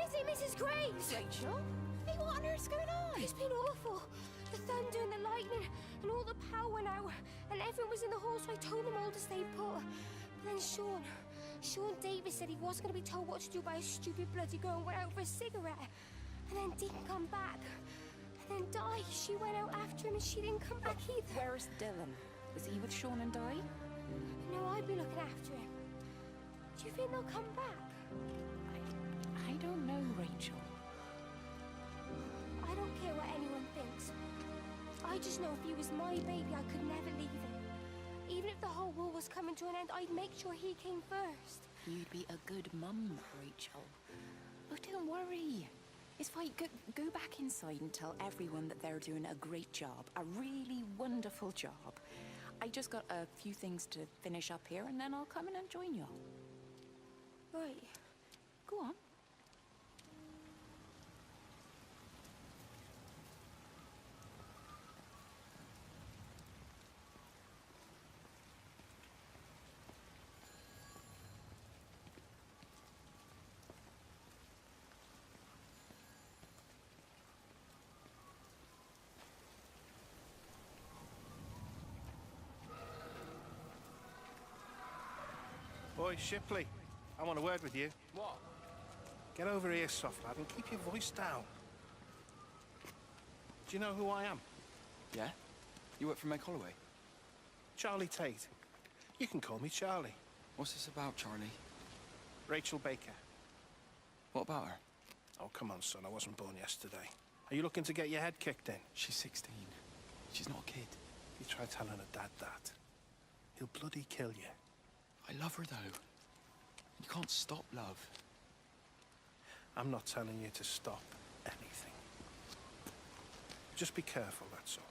Lizzie, Mrs. Graves! Rachel? Hey, what on earth's going on? It's been awful. The thunder and the lightning and all the power went out. And everyone was in the hall, so I told them all to stay put. But then Sean Davis said he wasn't going to be told what to do by a stupid bloody girl and went out for a cigarette. And then didn't come back. And then Di, she went out after him and she didn't come back either. Where's Dylan? Was he with Sean and Di? No, I'd be looking after him. Do you think they'll come back? I don't know, Rachel. I don't care what anyone thinks. I just know if he was my baby, I could never leave him. Even if the whole world was coming to an end, I'd make sure he came first. You'd be a good mum, Rachel. Oh, don't worry. It's fine. Go back inside and tell everyone that they're doing a great job. A really wonderful job. I just got a few things to finish up here, and then I'll come in and join you. Right. Go on. Boy, Shipley, I want a word with you. What? Get over here, soft lad, and keep your voice down. Do you know who I am? Yeah? You work for Meg Holloway? Charlie Tate. You can call me Charlie. What's this about, Charlie? Rachel Baker. What about her? Oh, come on, son, I wasn't born yesterday. Are you looking to get your head kicked in? She's 16. She's not a kid. You try telling her dad that. He'll bloody kill you. I love her, though. You can't stop love. I'm not telling you to stop anything. Just be careful, that's all.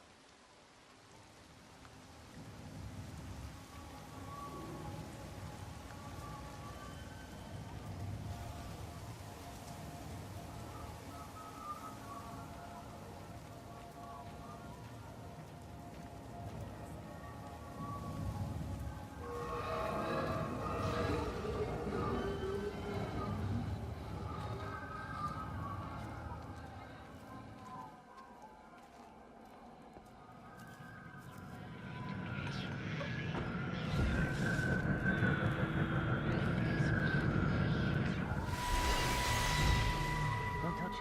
Don't touch it.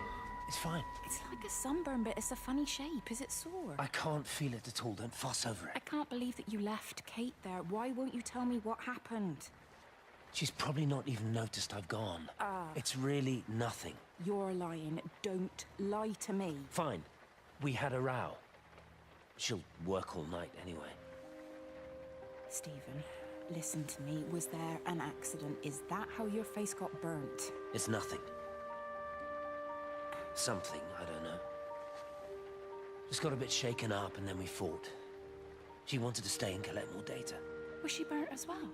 It's fine. It's like a sunburn, but it's a funny shape. Is it sore? I can't feel it at all. Don't fuss over I it. can't believe that you left Kate there. Why won't you tell me what happened? She's probably not even noticed I've gone. It's really nothing. You're lying. Don't lie to me. Fine. We had a row. She'll work all night anyway. Stephen, listen to me. Was there an accident? Is that how your face got burnt? It's nothing. Something, I don't know. Just got a bit shaken up and then we fought. She wanted to stay and collect more data. Was she burnt as well?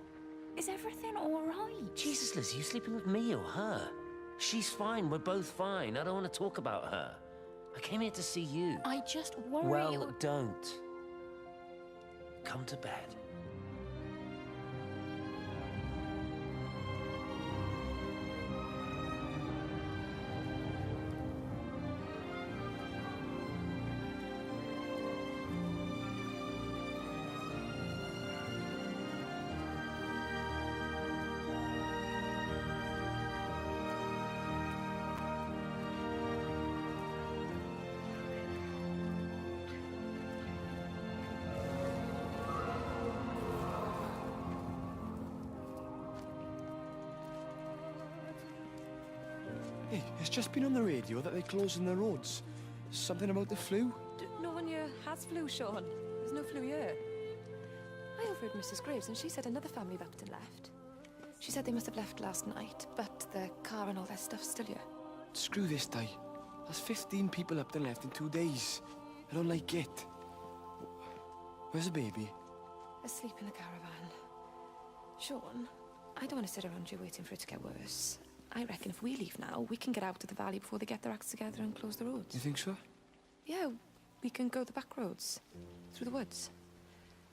Is everything all right? Jesus, Liz, are you sleeping with me or her? She's fine. We're both fine. I don't want to talk about her. I came here to see you. I just worry... Well, don't. Come to bed. Hey, it's just been on the radio that they're closing the roads. Something about the flu? No one here has flu, Sean. There's no flu here. I overheard Mrs. Graves, and she said another family of Upton left. She said they must have left last night, but the car and all their stuff's still here. Screw this, Di. There's 15 people up and left in 2 days. I don't like it. Where's the baby? Asleep in the caravan. Sean, I don't want to sit around here waiting for it to get worse. I reckon if we leave now, we can get out of the valley before they get their acts together and close the roads. You think so? Yeah, we can go the back roads, through the woods.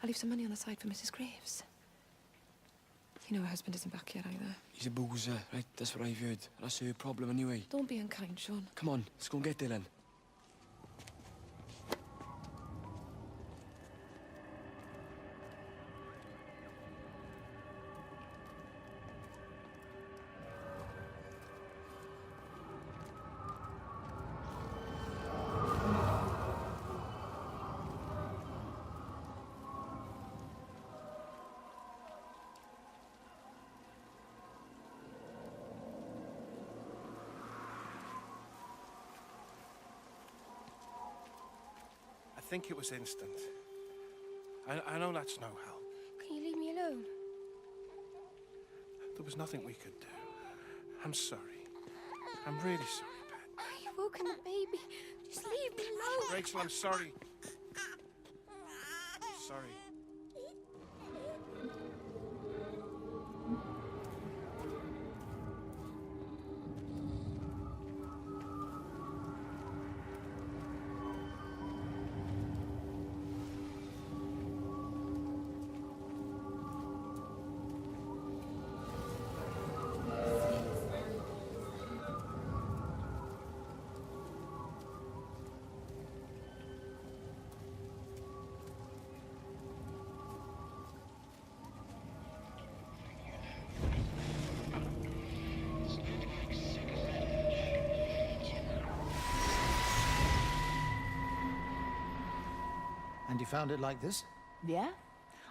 I'll leave some money on the side for Mrs. Graves. You know her husband isn't back yet either. He's a boozer, right? That's what I've heard. That's her problem anyway. Don't be unkind, Sean. Come on, let's go and get Dylan. I think it was instant. I know that's no help. Can you leave me alone? There was nothing we could do. I'm sorry. I'm really sorry, Pet. You've woken the baby. Just leave me alone. Rachel, I'm sorry. Sorry. And you found it like this? Yeah?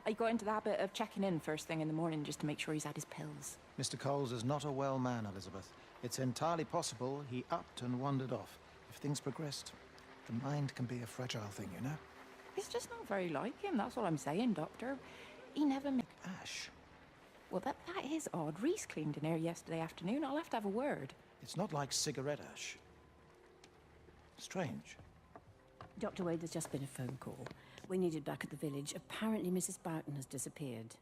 I got into the habit of checking in first thing in the morning just to make sure he's had his pills. Mr. Coles is not a well man, Elizabeth. It's entirely possible he upped and wandered off. If things progressed, the mind can be a fragile thing, you know? It's just not very like him, that's all I'm saying, Doctor. He never Ash, Well, that is odd. Reese cleaned in here yesterday afternoon. I'll have to have a word. it's not like cigarette ash. Strange. Dr. Wade, there's just been a phone call. We needed back at the village. Apparently Mrs. Boughton has disappeared.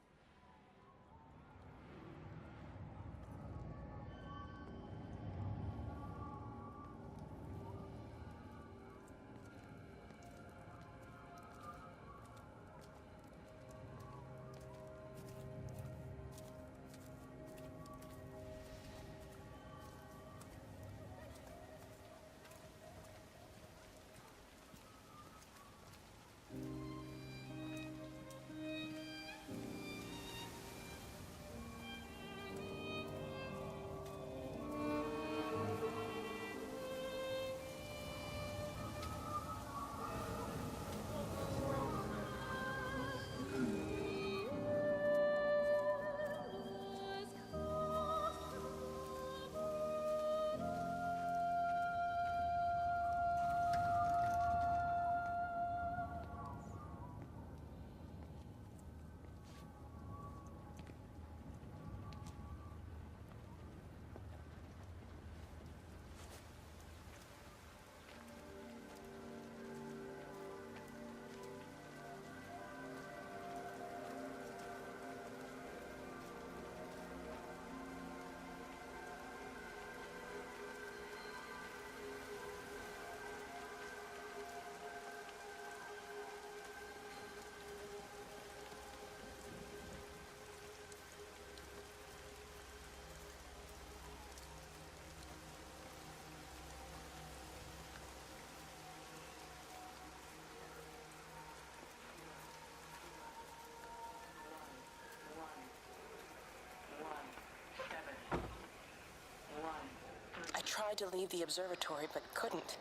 I tried to leave the observatory, but couldn't.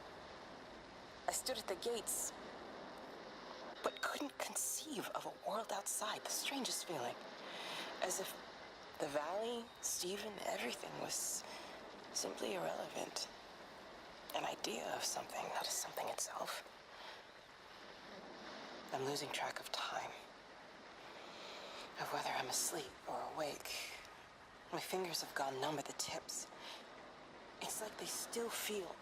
I stood at the gates, but couldn't conceive of a world outside. The strangest feeling. As if the valley, Stephen, everything was simply irrelevant. An idea of something, not as something itself. I'm losing track of time. Of whether I'm asleep or awake. My fingers have gone numb at the tips. It's like they still feel.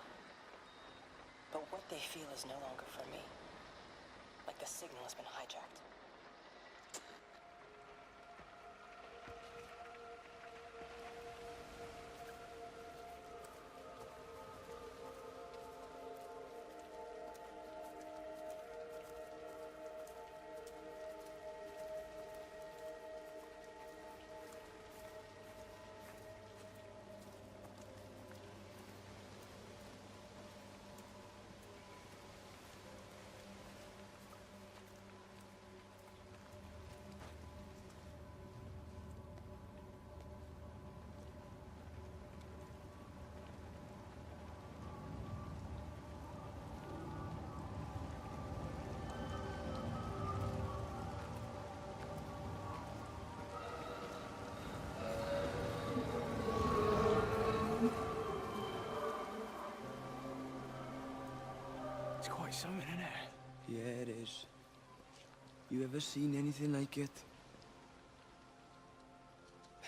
But what they feel is no longer for me. Like the signal has been hijacked. something in it. Yeah, it is. You ever seen anything like it?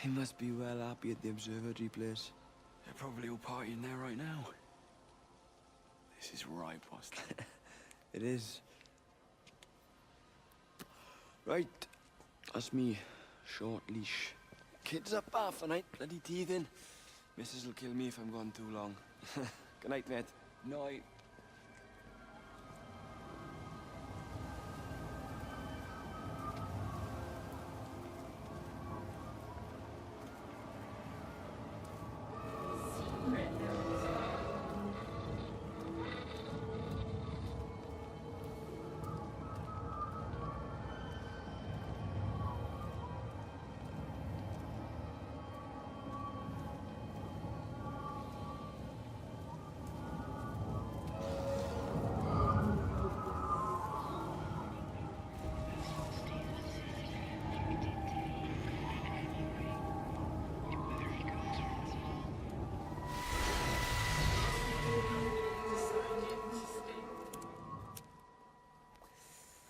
They must be well happy at the observatory place. They're probably all partying there right now. This is right, boss. It is. Right. That's me. Short leash. Kids up half a night, bloody teething. Missus will kill me if I'm gone too long. Good night, mate. Night.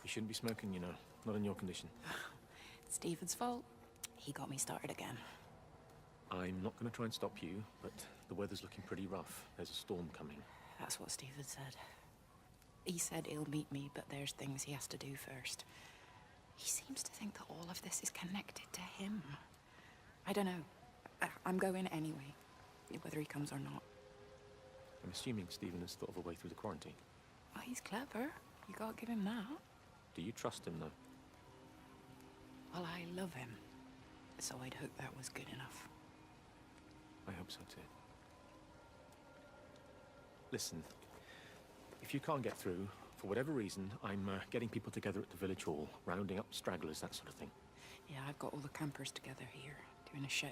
You shouldn't be smoking, you know. Not in your condition. It's Stephen's fault. He got me started again. I'm not going to try and stop you, but the weather's looking pretty rough. There's a storm coming. That's what Stephen said. He said he'll meet me, but there's things he has to do first. He seems to think that all of this is connected to him. I don't know. I'm going anyway, whether he comes or not. I'm assuming Stephen has thought of a way through the quarantine. Well, he's clever. You gotta give him that. Do you trust him, though? Well, I love him. So I'd hope that was good enough. I hope so, too. Listen, if you can't get through, for whatever reason, I'm getting people together at the village hall, rounding up stragglers, that sort of thing. Yeah, I've got all the campers together here, doing a show.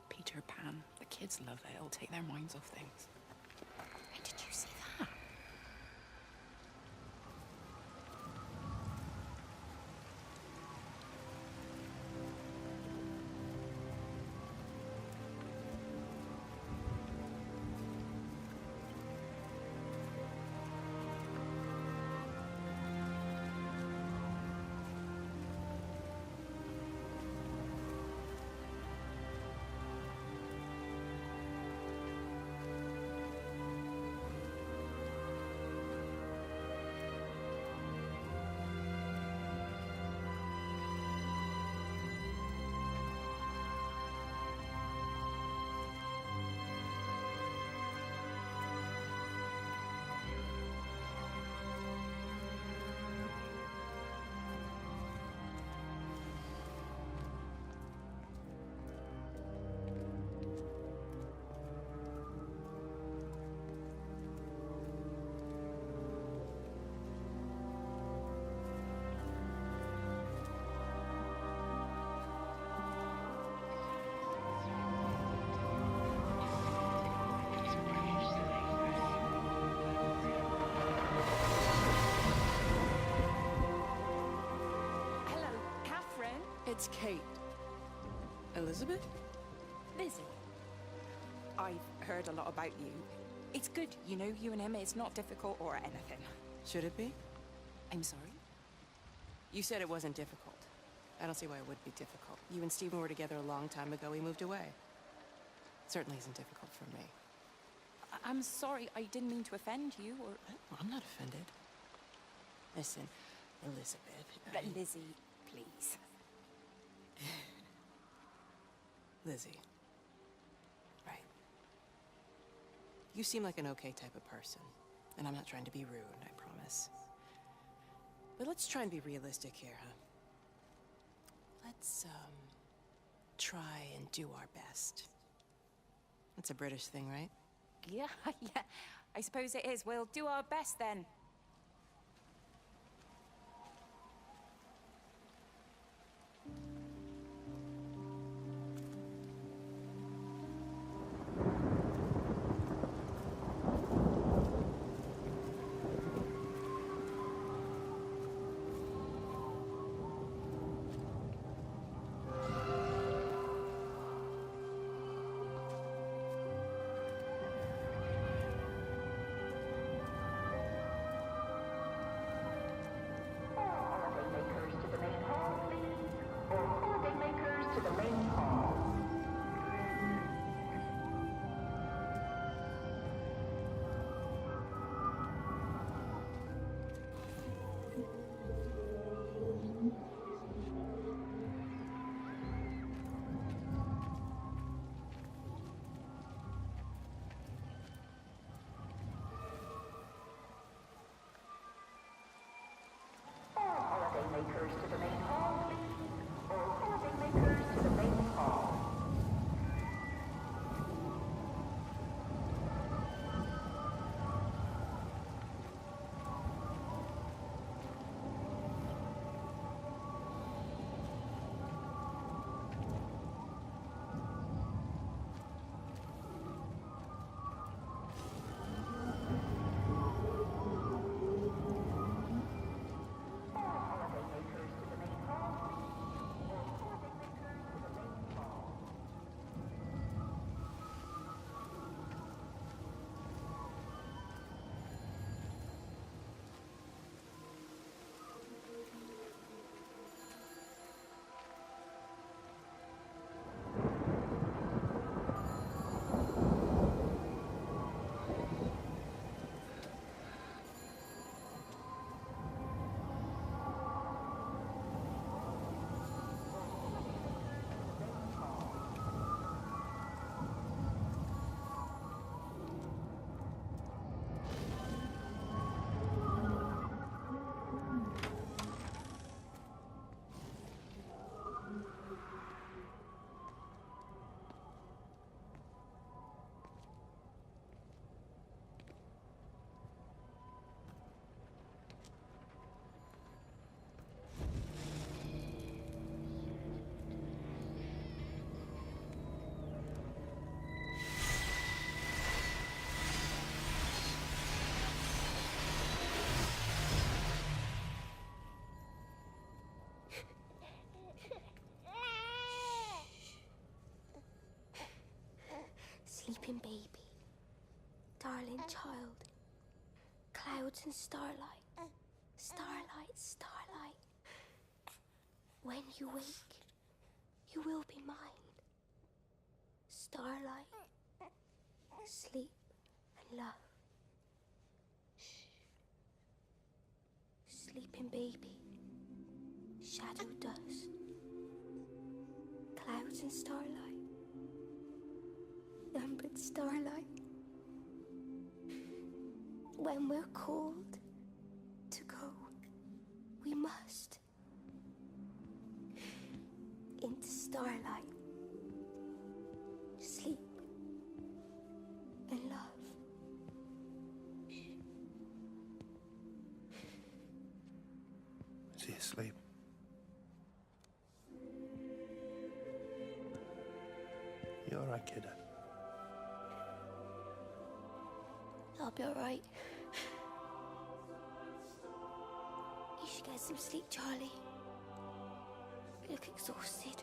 Peter Pan. The kids love it. It'll take their minds off things. Hey, did you see that? It's Kate. Elizabeth? Lizzie. I've heard a lot about you. It's good, you know, you and him. It's not difficult or anything. Should it be? I'm sorry? You said it wasn't difficult. I don't see why it would be difficult. You and Stephen were together a long time ago. He moved away. Certainly isn't difficult for me. I'm sorry. I didn't mean to offend you or... Well, I'm not offended. Listen, Elizabeth... Lizzie, please. Lizzie. Right. You seem like an okay type of person. And I'm not trying to be rude, I promise. But let's try and be realistic here, huh? Let's, try and do our best. That's a British thing, right? Yeah, yeah. I suppose it is. We'll do our best then. Sleeping baby, darling child, clouds and starlight, starlight, starlight. When you wake, you will be mine. Starlight, sleep and love. Shh. Sleeping baby, shadow dust, clouds and starlight, numbered starlight. When we're called to go, we must into starlight, sleep and love. Is he asleep? You all right, kid? I'll be all right. You should get some sleep, Charlie. You look exhausted.